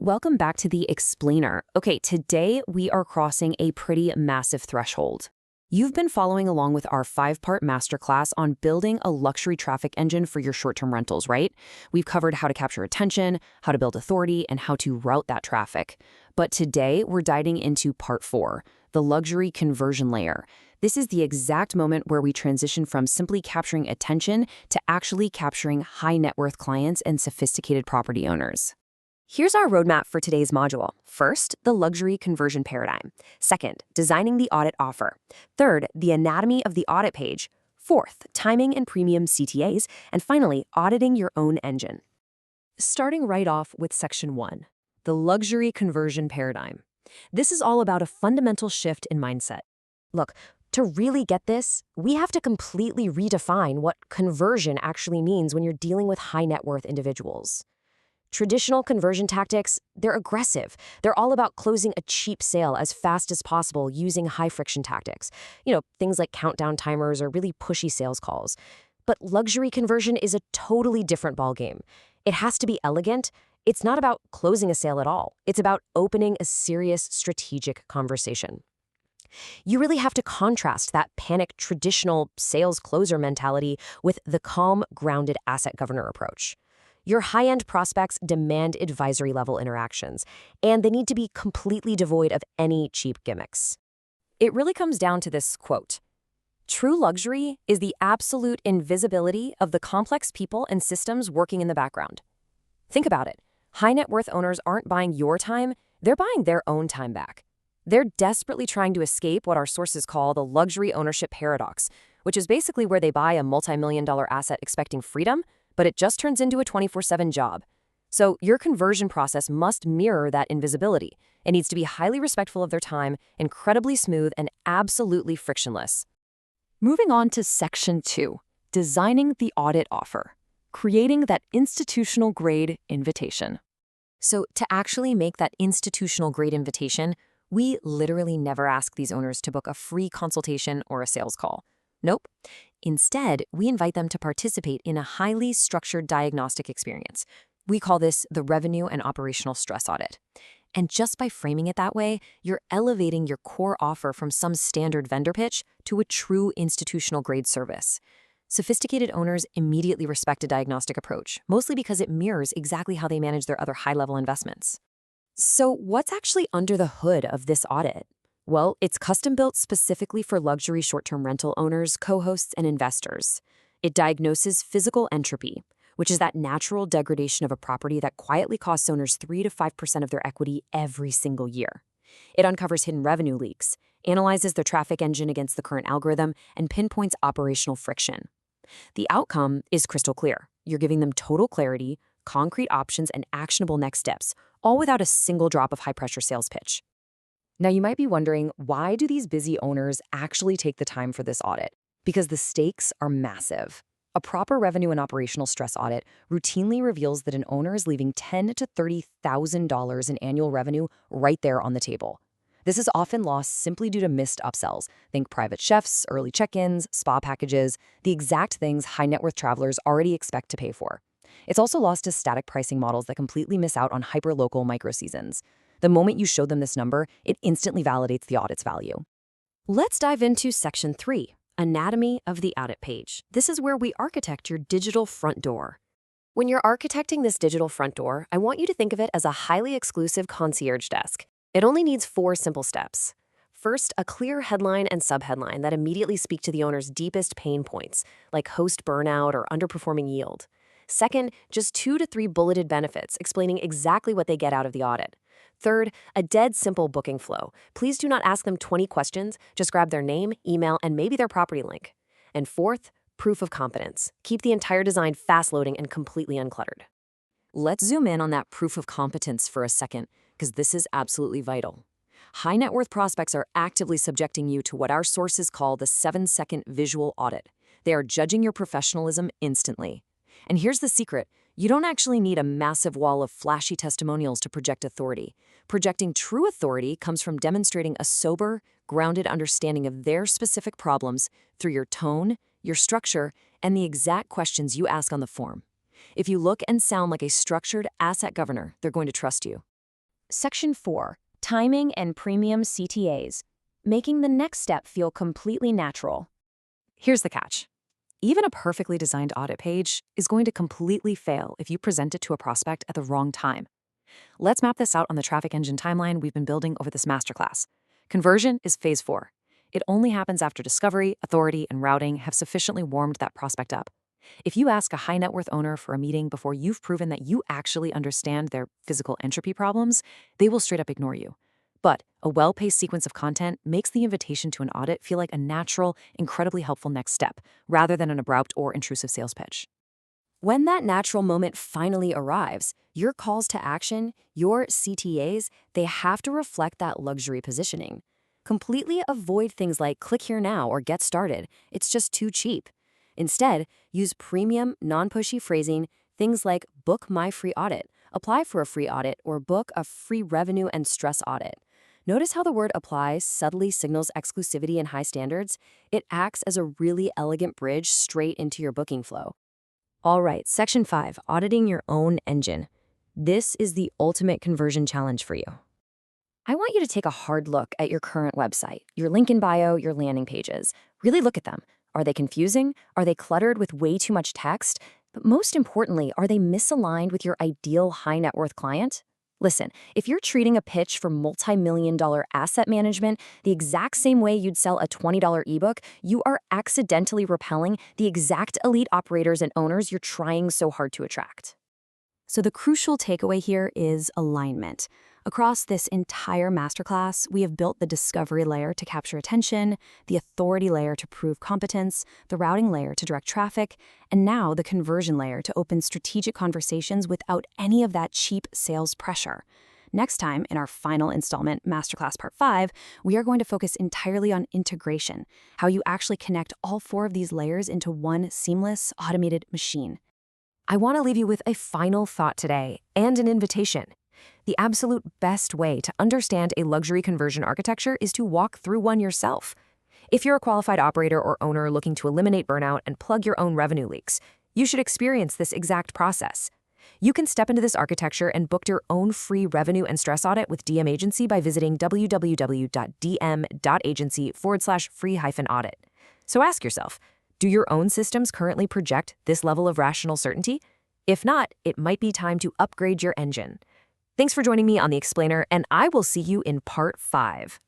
Welcome back to the Explainer. Okay, today we are crossing a pretty massive threshold. You've been following along with our 5-part masterclass on building a luxury traffic engine for your short-term rentals, right? We've covered how to capture attention, how to build authority, and how to route that traffic. But today we're diving into part 4, the luxury conversion layer. This is the exact moment where we transition from simply capturing attention to actually capturing high net worth clients and sophisticated property owners. Here's our roadmap for today's module. First, the luxury conversion paradigm. Second, designing the audit offer. Third, the anatomy of the audit page. Fourth, timing and premium CTAs. And finally, auditing your own engine. Starting right off with section 1, the luxury conversion paradigm. This is all about a fundamental shift in mindset. Look, to really get this, we have to completely redefine what conversion actually means when you're dealing with high net worth individuals. Traditional conversion tactics, they're aggressive. They're all about closing a cheap sale as fast as possible using high-friction tactics. Things like countdown timers or really pushy sales calls. But luxury conversion is a totally different ballgame. It has to be elegant. It's not about closing a sale at all. It's about opening a serious strategic conversation. You really have to contrast that panicked traditional sales closer mentality with the calm, grounded asset governor approach. Your high-end prospects demand advisory-level interactions, and they need to be completely devoid of any cheap gimmicks. It really comes down to this quote: "True luxury is the absolute invisibility of the complex people and systems working in the background." Think about it. High net worth owners aren't buying your time, they're buying their own time back. They're desperately trying to escape what our sources call the luxury ownership paradox, which is basically where they buy a multi-million-dollar asset expecting freedom, but it just turns into a 24/7 job. So your conversion process must mirror that invisibility. It needs to be highly respectful of their time, incredibly smooth, and absolutely frictionless. Moving on to section 2, designing the audit offer, creating that institutional-grade invitation. So to actually make that institutional-grade invitation, we literally never ask these owners to book a free consultation or a sales call. Nope. Instead, we invite them to participate in a highly structured diagnostic experience. We call this the revenue and operational stress audit. And just by framing it that way, you're elevating your core offer from some standard vendor pitch to a true institutional-grade service. Sophisticated owners immediately respect a diagnostic approach, mostly because it mirrors exactly how they manage their other high-level investments. So what's actually under the hood of this audit? Well, it's custom-built specifically for luxury short-term rental owners, co-hosts, and investors. It diagnoses physical entropy, which is that natural degradation of a property that quietly costs owners 3 to 5% of their equity every single year. It uncovers hidden revenue leaks, analyzes their traffic engine against the current algorithm, and pinpoints operational friction. The outcome is crystal clear. You're giving them total clarity, concrete options, and actionable next steps, all without a single drop of high-pressure sales pitch. Now, you might be wondering, why do these busy owners actually take the time for this audit? Because the stakes are massive. A proper revenue and operational stress audit routinely reveals that an owner is leaving $10,000 to $30,000 in annual revenue right there on the table. This is often lost simply due to missed upsells. Think private chefs, early check-ins, spa packages, the exact things high net worth travelers already expect to pay for. It's also lost to static pricing models that completely miss out on hyper-local micro-seasons. The moment you show them this number, it instantly validates the audit's value. Let's dive into section 3, anatomy of the audit page. This is where we architect your digital front door. When you're architecting this digital front door, I want you to think of it as a highly exclusive concierge desk. It only needs 4 simple steps. First, a clear headline and subheadline that immediately speak to the owner's deepest pain points, like host burnout or underperforming yield. Second, just 2 to 3 bulleted benefits explaining exactly what they get out of the audit. Third, a dead simple booking flow. Please do not ask them 20 questions, just grab their name, email, and maybe their property link. And fourth, proof of competence. Keep the entire design fast-loading and completely uncluttered. Let's zoom in on that proof of competence for a second, because this is absolutely vital. High net worth prospects are actively subjecting you to what our sources call the 7-second visual audit. They are judging your professionalism instantly. And here's the secret. You don't actually need a massive wall of flashy testimonials to project authority. Projecting true authority comes from demonstrating a sober, grounded understanding of their specific problems through your tone, your structure, and the exact questions you ask on the form. If you look and sound like a structured asset governor, they're going to trust you. Section 4. Timing and premium CTAs. Making the next step feel completely natural. Here's the catch. Even a perfectly designed audit page is going to completely fail if you present it to a prospect at the wrong time. Let's map this out on the traffic engine timeline we've been building over this masterclass. Conversion is phase 4. It only happens after discovery, authority, and routing have sufficiently warmed that prospect up. If you ask a high net worth owner for a meeting before you've proven that you actually understand their physical entropy problems, they will straight up ignore you. But a well-paced sequence of content makes the invitation to an audit feel like a natural, incredibly helpful next step, rather than an abrupt or intrusive sales pitch. When that natural moment finally arrives, your calls to action, your CTAs, they have to reflect that luxury positioning. Completely avoid things like click here now or get started. It's just too cheap. Instead, use premium, non-pushy phrasing, things like book my free audit, apply for a free audit, or book a free revenue and stress audit. Notice how the word applies subtly signals exclusivity and high standards? It acts as a really elegant bridge straight into your booking flow. All right, Section 5, auditing your own engine. This is the ultimate conversion challenge for you. I want you to take a hard look at your current website, your link in bio, your landing pages. Really look at them. Are they confusing? Are they cluttered with way too much text? But most importantly, are they misaligned with your ideal high net worth client? Listen, if you're treating a pitch for multi-million-dollar asset management the exact same way you'd sell a $20 ebook, you are accidentally repelling the exact elite operators and owners you're trying so hard to attract. So the crucial takeaway here is alignment. Across this entire masterclass, we have built the discovery layer to capture attention, the authority layer to prove competence, the routing layer to direct traffic, and now the conversion layer to open strategic conversations without any of that cheap sales pressure. Next time, in our final installment, Masterclass Part 5, we are going to focus entirely on integration, how you actually connect all 4 of these layers into one seamless, automated machine. I want to leave you with a final thought today and an invitation. The absolute best way to understand a luxury conversion architecture is to walk through one yourself. If you're a qualified operator or owner looking to eliminate burnout and plug your own revenue leaks, you should experience this exact process. You can step into this architecture and book your own free revenue and stress audit with DM Agency by visiting www.dm.agency/free-audit. So ask yourself, do your own systems currently project this level of rational certainty? If not, it might be time to upgrade your engine. Thanks for joining me on The Explainer, and I will see you in Part 5.